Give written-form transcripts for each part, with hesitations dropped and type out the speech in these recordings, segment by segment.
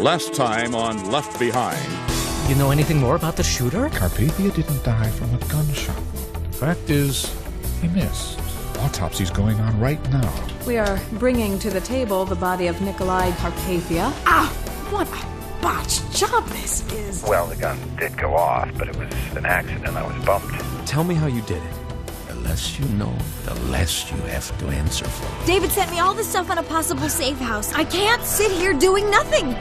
Last time on Left Behind. You know anything more about the shooter? Carpathia didn't die from a gunshot. Fact is, he missed. Autopsy's going on right now. We are bringing to the table the body of Nikolai Carpathia. Ah! What a botched job this is! Well, the gun did go off, but it was an accident. I was bumped. Tell me how you did it. The less you know, the less you have to answer for. David sent me all this stuff on a possible safe house. I can't sit here doing nothing.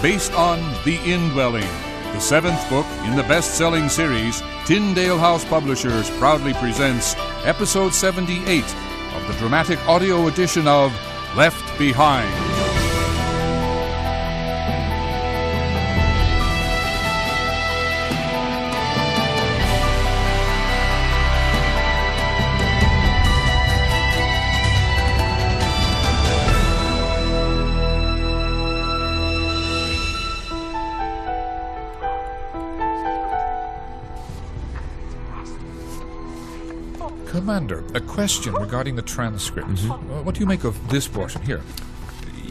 Based on The Indwelling, the seventh book in the best-selling series, Tyndale House Publishers proudly presents Episode 78 of the dramatic audio edition of Left Behind. Commander, a question regarding the transcript. What do you make of this portion here?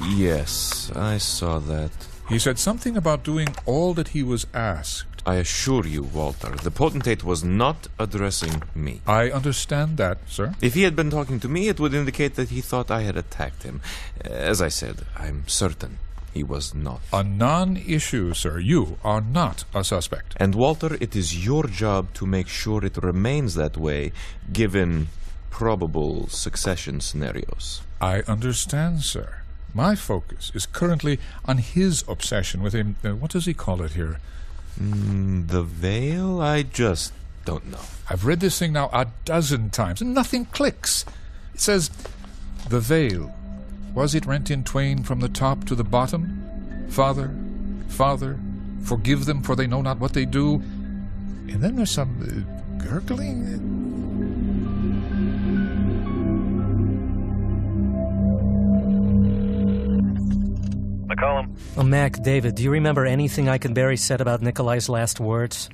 Yes, I saw that. He said something about doing all that he was asked. I assure you, Walter, the potentate was not addressing me. I understand that, sir. If he had been talking to me, it would indicate that he thought I had attacked him. As I said, I'm certain he was not. A non-issue, sir. You are not a suspect. And Walter, it is your job to make sure it remains that way, given probable succession scenarios. I understand, sir. My focus is currently on his obsession with him. What does he call it here? The veil? I just don't know. I've read this thing now a dozen times, and nothing clicks. It says, the veil. Was it rent in twain from the top to the bottom? Father, Father, forgive them, for they know not what they do. And then there's some gurgling. McCollum. Oh, Mac, David, do you remember anything Eikenberry said about Nikolai's last words?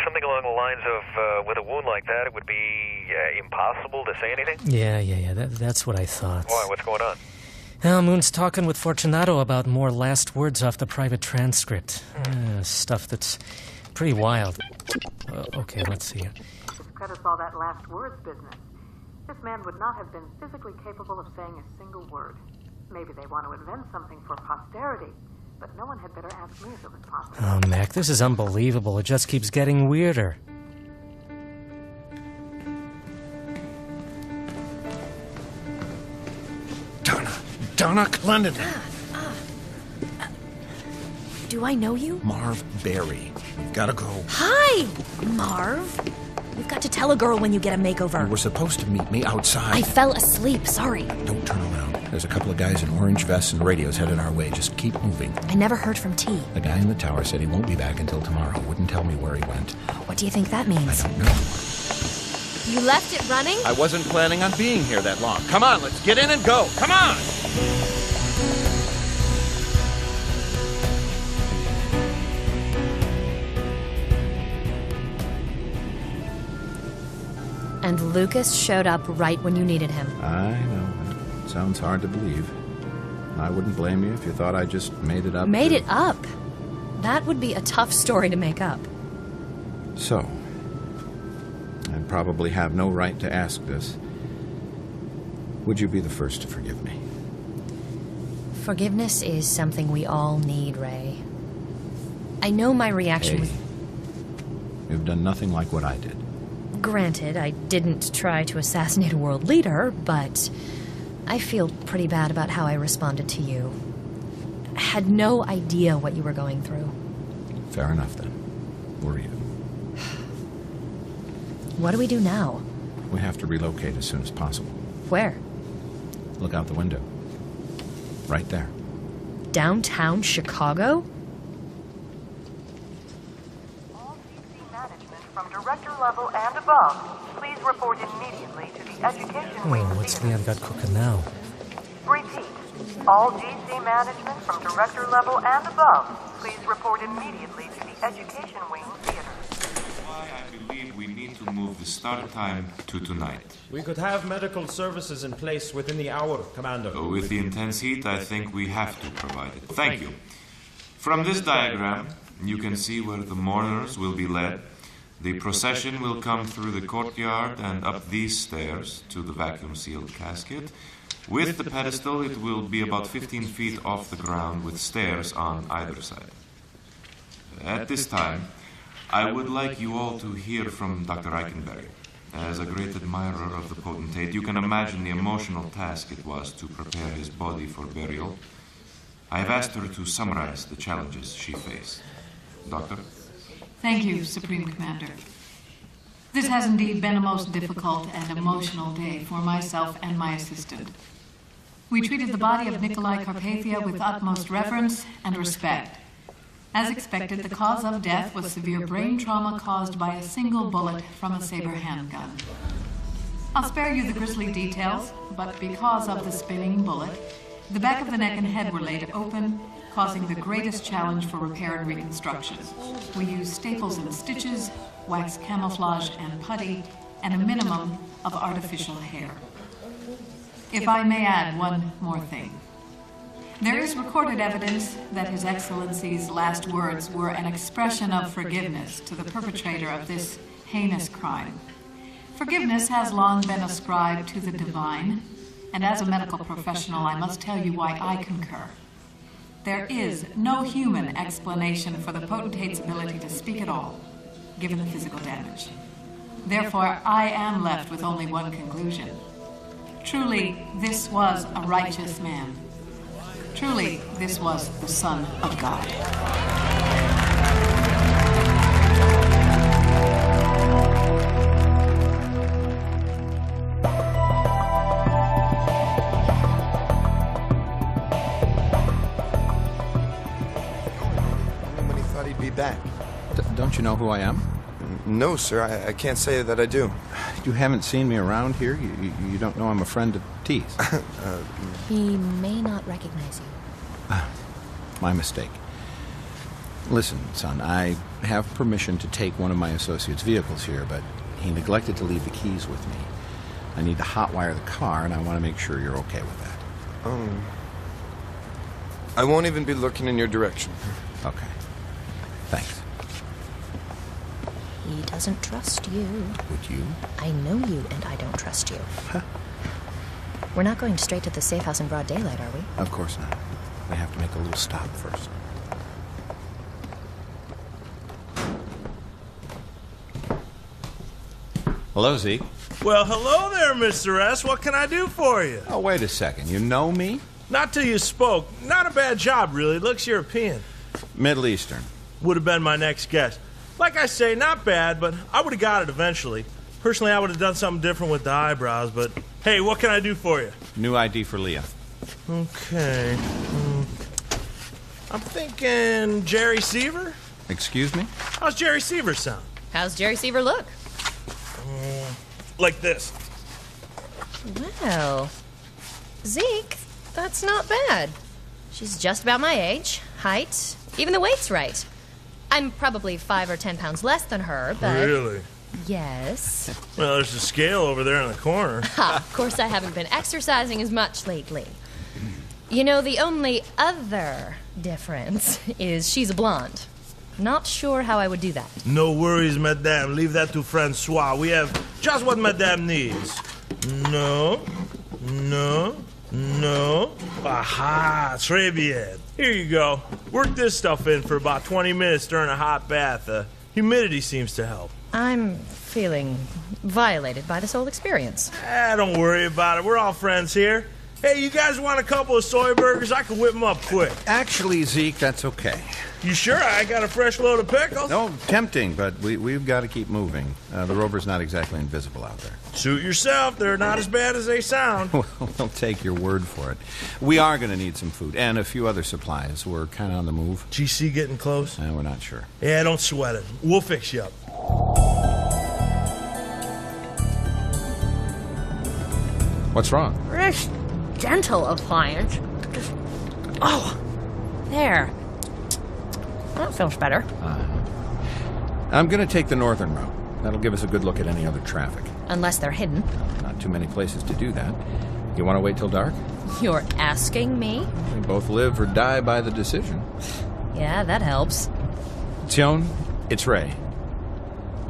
Something along the lines of, with a wound like that, it would be impossible to say anything? Yeah, that's what I thought. Why, what's going on? Well, Moon's talking with Fortunato about more last words off the private transcript. Stuff that's pretty wild. Okay, let's see here. Cut us all that last words business. This man would not have been physically capable of saying a single word. Maybe they want to invent something for posterity, but no one had better ask me if it was possible. Oh, Mac, this is unbelievable. It just keeps getting weirder. Donna Clendenning. Do I know you? Marv Berry. Gotta go. Hi, Marv. You've got to tell a girl when you get a makeover. You were supposed to meet me outside. I fell asleep, sorry. Don't turn around. There's a couple of guys in orange vests and radios headed our way. Just keep moving. I never heard from T. The guy in the tower said he won't be back until tomorrow. Wouldn't tell me where he went. What do you think that means? I don't know. You left it running? I wasn't planning on being here that long. Come on, let's get in and go. Come on! And Lucas showed up right when you needed him. I know. It sounds hard to believe. I wouldn't blame you if you thought I just made it up. Made it up? That would be a tough story to make up. So, I'd probably have no right to ask this. Would you be the first to forgive me? Forgiveness is something we all need, Ray. I know my reaction was... You've done nothing like what I did. Granted, I didn't try to assassinate a world leader, but I feel pretty bad about how I responded to you. I had no idea what you were going through. Fair enough, then. Were you? What do we do now? We have to relocate as soon as possible. Where? Look out the window. Right there. Downtown Chicago? All DC management from director level and above, please report immediately to the Education Wing. What's Leon got cooking now? Repeat, All GC management from director level and above, please report immediately to the Education Wing Theater. Why I believe we need to move the start time to tonight. We could have medical services in place within the hour, Commander. With the intense heat, I think we have to provide it. Thank you. From this diagram, you can see where the mourners will be led. The procession will come through the courtyard and up these stairs to the vacuum-sealed casket. With the pedestal, it will be about 15 feet off the ground with stairs on either side. At this time, I would like you all to hear from Dr. Eichenberry. As a great admirer of the potentate, you can imagine the emotional task it was to prepare his body for burial. I have asked her to summarize the challenges she faced. Doctor? Thank you, Supreme Commander. This has indeed been a most difficult and emotional day for myself and my assistant. We treated the body of Nikolai Carpathia with utmost reverence and respect. As expected, the cause of death was severe brain trauma caused by a single bullet from a saber handgun. I'll spare you the grisly details, but because of the spinning bullet, the back of the neck and head were laid open, causing the greatest challenge for repair and reconstruction. We used staples and stitches, wax camouflage and putty, and a minimum of artificial hair. If I may add one more thing. There is recorded evidence that His Excellency's last words were an expression of forgiveness to the perpetrator of this heinous crime. Forgiveness has long been ascribed to the divine, and as a medical professional, I must tell you why I concur. There is no human explanation for the potentate's ability to speak at all, given the physical damage. Therefore, I am left with only one conclusion. Truly, this was a righteous man. Truly, this was the Son of God. When he thought he'd be back. Don't you know who I am? No, sir. I can't say that I do. You haven't seen me around here? You don't know I'm a friend of T's? He may not recognize you. My mistake. Listen, son, I have permission to take one of my associates' vehicles here, but he neglected to leave the keys with me. I need to hotwire the car, and I want to make sure you're okay with that. I won't even be looking in your direction. Okay. Thanks. He doesn't trust you. Would you? I know you, and I don't trust you. Huh? We're not going straight to the safe house in broad daylight, are we? Of course not. We have to make a little stop first. Hello, Zeke. Well, hello there, Mr. S. What can I do for you? Oh, wait a second. You know me? Not till you spoke. Not a bad job, really. Looks European. Middle Eastern. Would have been my next guess. Like I say, not bad, but I would have got it eventually. Personally, I would have done something different with the eyebrows, but hey, what can I do for you? New ID for Leah. Okay. I'm thinking Jerry Seaver? Excuse me? How's Jerry Seaver sound? How's Jerry Seaver look? Like this. Well, Zeke, that's not bad. She's just about my age, height, even the weight's right. I'm probably 5 or 10 pounds less than her, but... Really? Yes. Well, there's a scale over there in the corner. Ha, of course I haven't been exercising as much lately. You know, the only other difference is she's a blonde. Not sure how I would do that. No worries, madame. Leave that to Francois. We have just what madame needs. No. Aha, très bien. Here you go. Work this stuff in for about 20 minutes during a hot bath. Humidity seems to help. I'm feeling violated by this whole experience. Don't worry about it. We're all friends here. Hey, you guys want a couple of soy burgers? I can whip them up quick. Actually, Zeke, that's okay. You sure? I got a fresh load of pickles. No, tempting, but we've got to keep moving. The rover's not exactly invisible out there. Suit yourself. They're not as bad as they sound. Well, we'll take your word for it. We are going to need some food and a few other supplies. We're kind of on the move. GC getting close? We're not sure. Yeah, don't sweat it. We'll fix you up. What's wrong? This dental appliance Just... Oh! There. That feels better. I'm going to take the northern route. That'll give us a good look at any other traffic. Unless they're hidden. Not too many places to do that. You want to wait till dark? You're asking me? We both live or die by the decision. Yeah, that helps. Tion, it's Ray.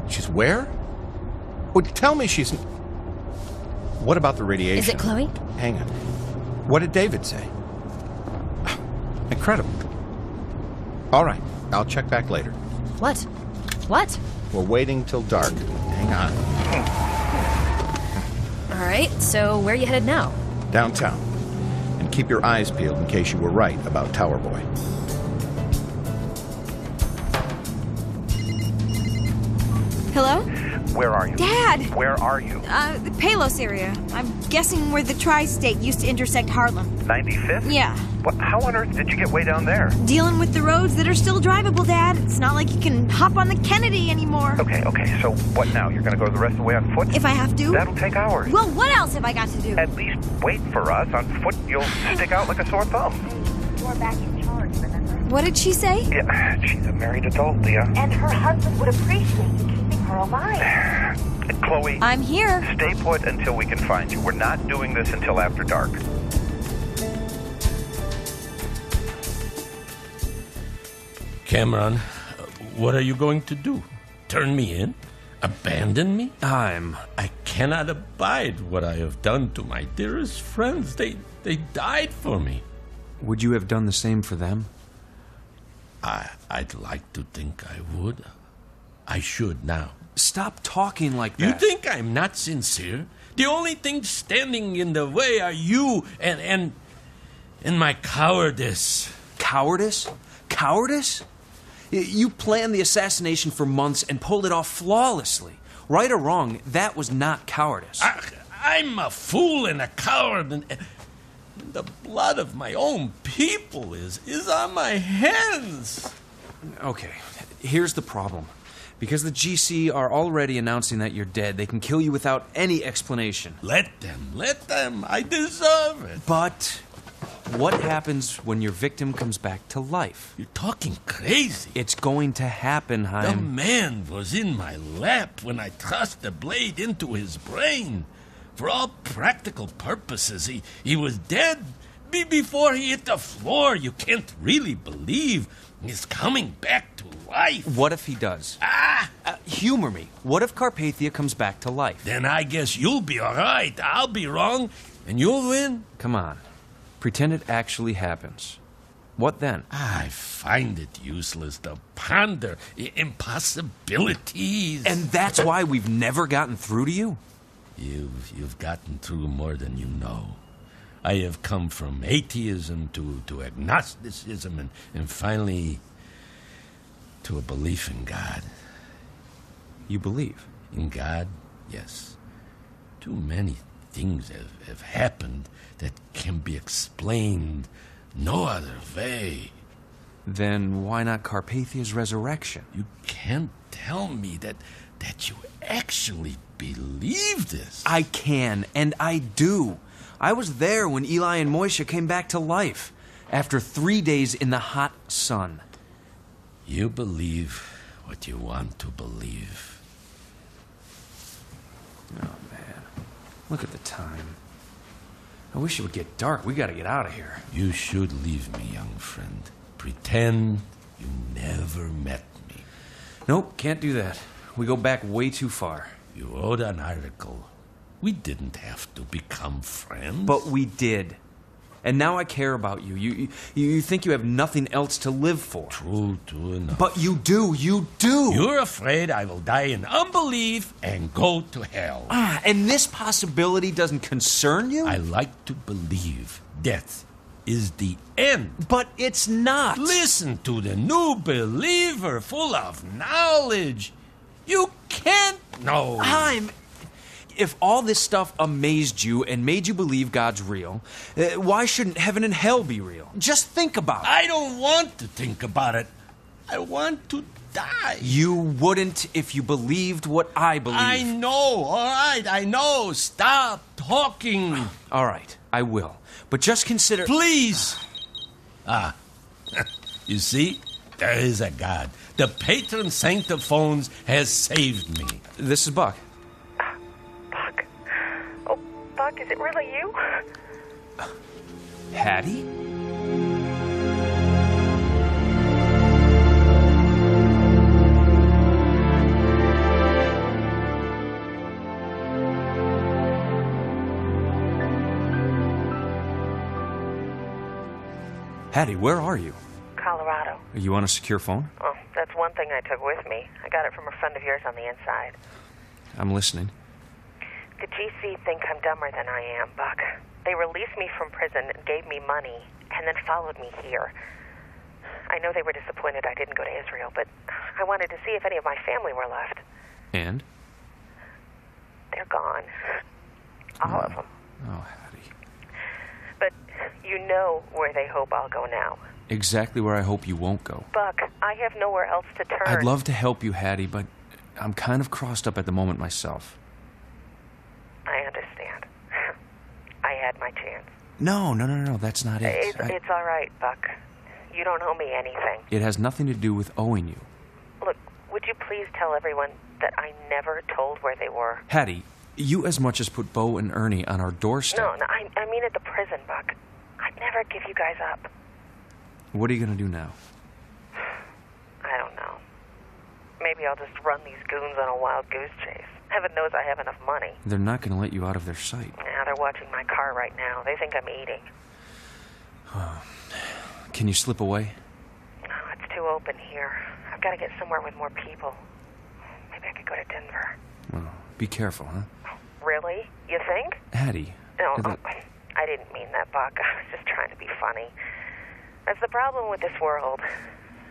She's where? Well, tell me she's... What about the radiation? Is it Chloe? Hang on. What did David say? Incredible. All right, I'll check back later. What? What? We're waiting till dark. Hang on. All right, so where are you headed now? Downtown. And keep your eyes peeled in case you were right about Tower Boy. Hello? Where are you? Dad! Where are you? The Palos area. I'm guessing where the Tri-State used to intersect Harlem. 95th? Yeah. What? How on earth did you get way down there? Dealing with the roads that are still drivable, Dad. It's not like you can hop on the Kennedy anymore. Okay, so what now? You're gonna go the rest of the way on foot? If I have to. That'll take hours. Well, what else have I got to do? At least wait for us. On foot, you'll stick out like a sore thumb. You're back in charge, remember? What did she say? Yeah, she's a married adult, Leah. And her husband would appreciate you keeping her alive. Chloe. I'm here. Stay put until we can find you. We're not doing this until after dark. Cameron, what are you going to do? Turn me in? Abandon me? I cannot abide what I have done to my dearest friends. They died for me. Would you have done the same for them? I'd like to think I would. I should now. Stop talking like that. You think I'm not sincere? The only thing standing in the way are you and my cowardice. Cowardice? Cowardice? You planned the assassination for months and pulled it off flawlessly. Right or wrong, that was not cowardice. I'm a fool and a coward, and the blood of my own people is on my hands. Okay, here's the problem. Because the GC are already announcing that you're dead, they can kill you without any explanation. Let them. I deserve it. But what happens when your victim comes back to life? You're talking crazy. It's going to happen, The Chaim. man was in my lap when I thrust the blade into his brain. For all practical purposes, he was dead before he hit the floor. You can't really believe he's coming back to life. What if he does? Humor me. What if Carpathia comes back to life? Then I guess you'll be all right. I'll be wrong, and you'll win. Come on. Pretend it actually happens. What then? I find it useless to ponder impossibilities. And that's why we've never gotten through to you? You've gotten through more than you know. I have come from atheism to agnosticism and finally to a belief in God. You believe? In God, yes. Too many things have happened that can be explained no other way. Then why not Carpathia's resurrection? You can't tell me that you actually believe this. I can, and I do. I was there when Eli and Moisha came back to life, after 3 days in the hot sun. You believe what you want to believe. Oh, man. Look at the time. I wish it would get dark. We gotta get out of here. You should leave me, young friend. Pretend you never met me. Nope, can't do that. We go back way too far. You wrote an article. We didn't have to become friends. But we did. And now I care about you. You think you have nothing else to live for. True enough. But you do. You're afraid I will die in unbelief and go to hell. And this possibility doesn't concern you? I like to believe death is the end. But it's not. Listen to the new believer, full of knowledge. You can't know. If all this stuff amazed you and made you believe God's real, why shouldn't heaven and hell be real? Just think about it. I don't want to think about it. I want to die. You wouldn't if you believed what I believe. I know, all right, I know. Stop talking. All right, I will. But just consider... Please! Ah, you see? There is a God. The patron saint of phones has saved me. This is Buck. Buck? Oh, Buck, is it really you? Hattie? Hattie, where are you? Colorado. Are you on a secure phone? Oh, that's one thing I took with me. I got it from a friend of yours on the inside. I'm listening. The GC think I'm dumber than I am, Buck. They released me from prison and gave me money, and then followed me here. I know they were disappointed I didn't go to Israel, but I wanted to see if any of my family were left. And? They're gone. All of them. Oh, Hattie. But you know where they hope I'll go now. Exactly where I hope you won't go. Buck, I have nowhere else to turn. I'd love to help you, Hattie, but I'm kind of crossed up at the moment myself. I understand. I had my chance. No, that's not it. It's all right, Buck. You don't owe me anything. It has nothing to do with owing you. Look, would you please tell everyone that I never told where they were? Hattie, you as much as put Bo and Ernie on our doorstep. No, I mean at the prison, Buck. I'd never give you guys up. What are you going to do now? I don't know. Maybe I'll just run these goons on a wild goose chase. Heaven knows I have enough money. They're not going to let you out of their sight. Yeah, they're watching my car right now. They think I'm eating. Can you slip away? No, it's too open here. I've got to get somewhere with more people. Maybe I could go to Denver. Well, be careful, huh? Really? You think? Hattie. No, I didn't mean that, Buck. I was just trying to be funny. That's the problem with this world.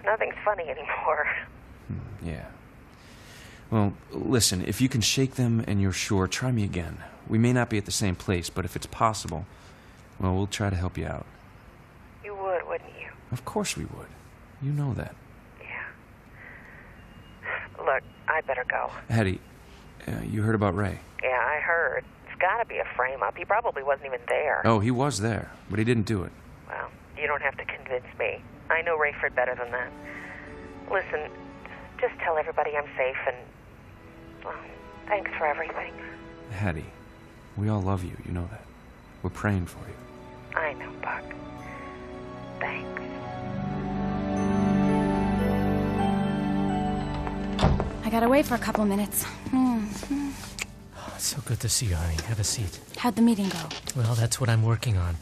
Nothing's funny anymore. Yeah. Well, listen, if you can shake them and you're sure, try me again. We may not be at the same place, but if it's possible, well, we'll try to help you out. You would, wouldn't you? Of course we would. You know that. Yeah. Look, I'd better go. Hattie, you heard about Ray? Yeah, I heard. It's got to be a frame-up. He probably wasn't even there. Oh, he was there, but he didn't do it. Well, you don't have to convince me. I know Rayford better than that. Listen, just tell everybody I'm safe and... well, thanks for everything. Hattie, we all love you, you know that. We're praying for you. I know, Buck. Thanks. I got away for a couple minutes. It's so good to see you, honey. Have a seat. How'd the meeting go? Well, that's what I'm working on.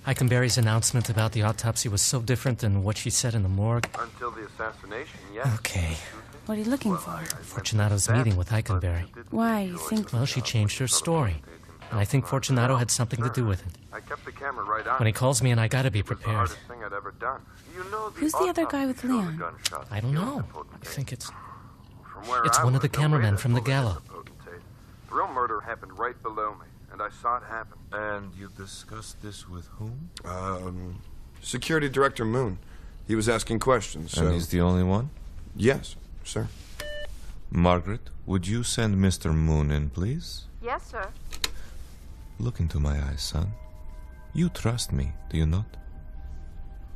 Eikenberry's announcement about the autopsy was so different than what she said in the morgue. Until the assassination, yes. Okay. What are you looking for? Fortunato's meeting with Eikenberry. Why, you think... Well, she changed her story. And I think Fortunato had something to do with it. I kept the camera right on. When he calls me, and I gotta be prepared. Thing I'd ever done. You know Who's the other guy with Leon? I don't know. I think it's one of the cameramen from the gala. The real murder happened right below me, and I saw it happen. And you discussed this with whom? Security Director Moon. He was asking questions, so... And he's the only one? Yes, sir. Margaret, would you send Mr. Moon in, please? Yes, sir. Look into my eyes, son. You trust me, do you not?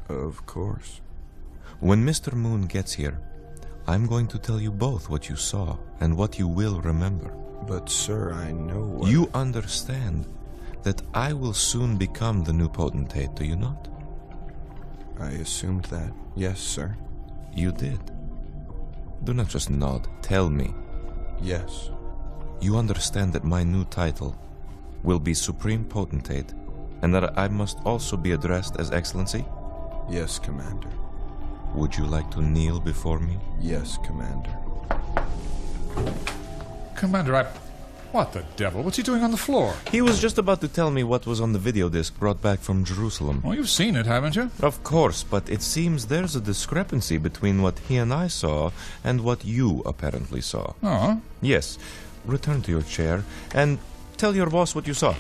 Of course. When Mr. Moon gets here, I'm going to tell you both what you saw and what you will remember. But, sir, I know what... You understand that I will soon become the new potentate, do you not? I assumed that. Yes, sir. You did. Do not just nod. Tell me. Yes. You understand that my new title will be Supreme Potentate, and that I must also be addressed as Excellency? Yes, Commander. Would you like to kneel before me? Yes, Commander. Commander, What the devil? What's he doing on the floor? He was just about to tell me what was on the video disc brought back from Jerusalem. Well, you've seen it, haven't you? Of course, but it seems there's a discrepancy between what he and I saw and what you apparently saw. Oh? Yes. Return to your chair and tell your boss what you saw.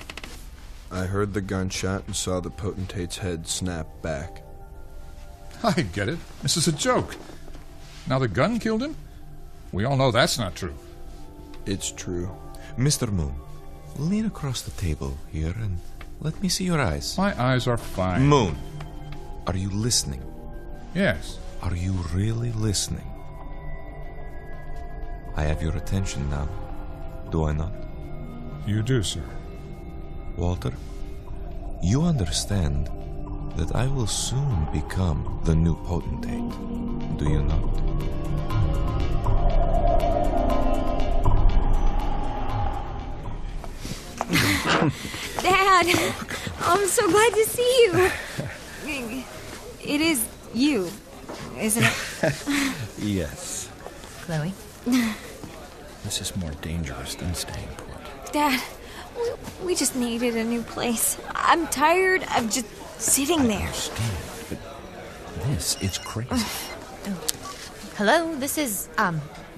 I heard the gunshot and saw the potentate's head snap back. I get it. This is a joke. Now the gun killed him? We all know that's not true. It's true. Mr. Moon, lean across the table here and Let me see your eyes. My eyes are fine. Moon, are you listening? Yes. Are you really listening? I have your attention now. Do I not? You do, sir. Walter, you understand that I will soon become the new potentate. Do you not? Dad, I'm so glad to see you. It is you, isn't it? Yes. Chloe? This is more dangerous than staying put. Dad, we just needed a new place. I'm tired of just sitting there. I understand, but this is crazy. Hello, this is,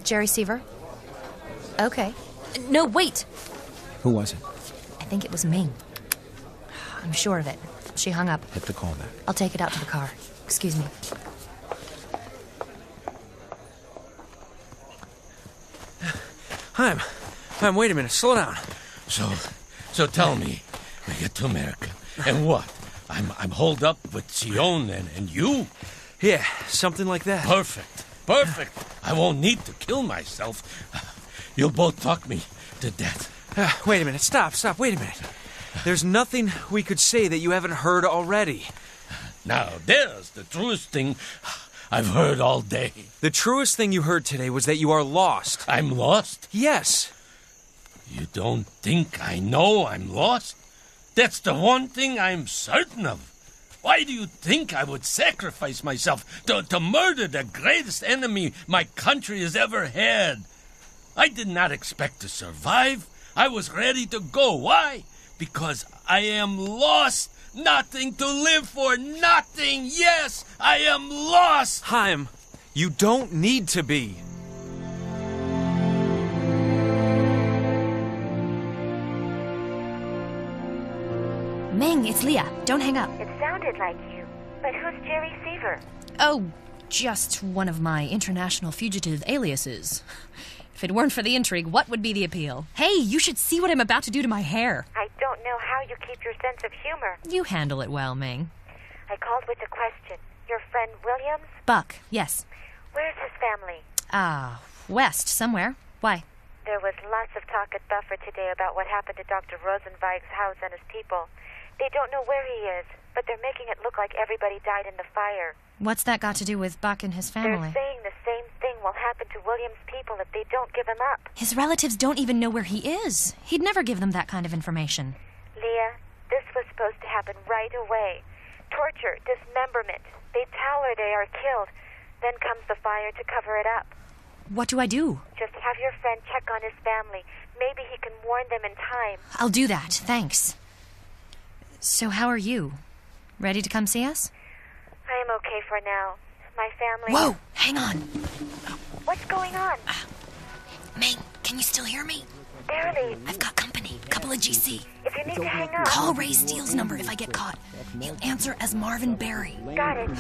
Jerry Seaver. Okay. No, wait. Who was it? I think it was Ming. I'm sure of it. She hung up. Hit the call back. I'll take it out to the car. Excuse me. Haim, wait a minute. Slow down. So tell me, we get to America, and what? I'm holed up with Sion and you? Yeah, something like that. Perfect. I won't need to kill myself. You'll both talk me to death. Wait a minute. Stop. Wait a minute. There's nothing we could say that you haven't heard already. Now, there's the truest thing I've heard all day. The truest thing you heard today was that you are lost. I'm lost? Yes. You don't think I know I'm lost? That's the one thing I'm certain of. Why do you think I would sacrifice myself to murder the greatest enemy my country has ever had? I did not expect to survive. I was ready to go. Why? Because I am lost. Nothing to live for. Nothing. Yes, I am lost. Haim, you don't need to be. Ming, it's Leah. Don't hang up. It sounded like you. But who's Jerry Seaver? Oh, just one of my international fugitive aliases. If it weren't for the intrigue, what would be the appeal? Hey, you should see what I'm about to do to my hair. I don't know how you keep your sense of humor. You handle it well, Ming. I called with a question. Your friend Williams? Buck, yes. Where's his family? West, somewhere. Why? There was lots of talk at Buffer today about what happened to Dr. Rosenweig's house and his people. They don't know where he is, but they're making it look like everybody died in the fire. What's that got to do with Buck and his family? They're saying the same thing will happen to Williams' people if they don't give him up. His relatives don't even know where he is. He'd never give them that kind of information. Leah, this was supposed to happen right away. Torture, dismemberment. They tell her they are killed. Then comes the fire to cover it up. What do I do? Just have your friend check on his family. Maybe he can warn them in time. I'll do that, thanks. So how are you? Ready to come see us? I am okay for now. My family... Whoa! Hang on! What's going on? Ming, can you still hear me? Barely. I've got company. Couple of GC. If you need to hang up... Call Ray Steele's number if I get caught. He'll answer as Marvin Berry. Got it.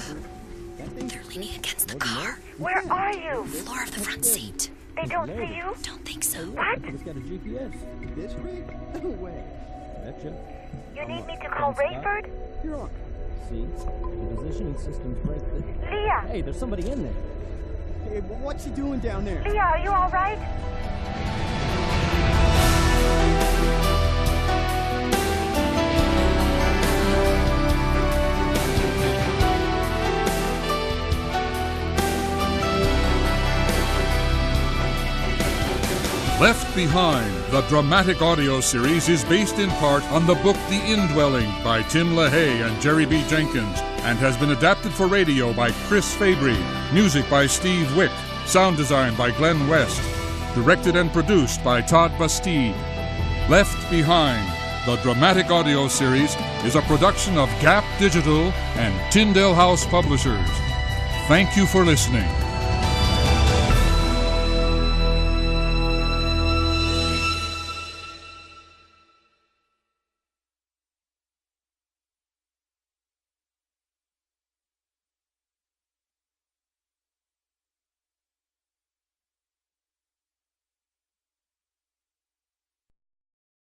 They're leaning against the car. Where are you? Floor of the front seat. They don't see you? Don't think so. What? It's got a GPS. This rig? No way. Betcha. You need me to call Rayford? You're on. See? The positioning system's right there. Leah! Hey, there's somebody in there. Hey, what's she doing down there? Leah, are you all right? Left Behind, the dramatic audio series, is based in part on the book The Indwelling by Tim LaHaye and Jerry B. Jenkins, and has been adapted for radio by Chris Fabry. Music by Steve Wick. Sound design by Glenn West. Directed and produced by Todd Bastide. Left Behind, the dramatic audio series, is a production of Gap Digital and Tyndale House Publishers. Thank you for listening.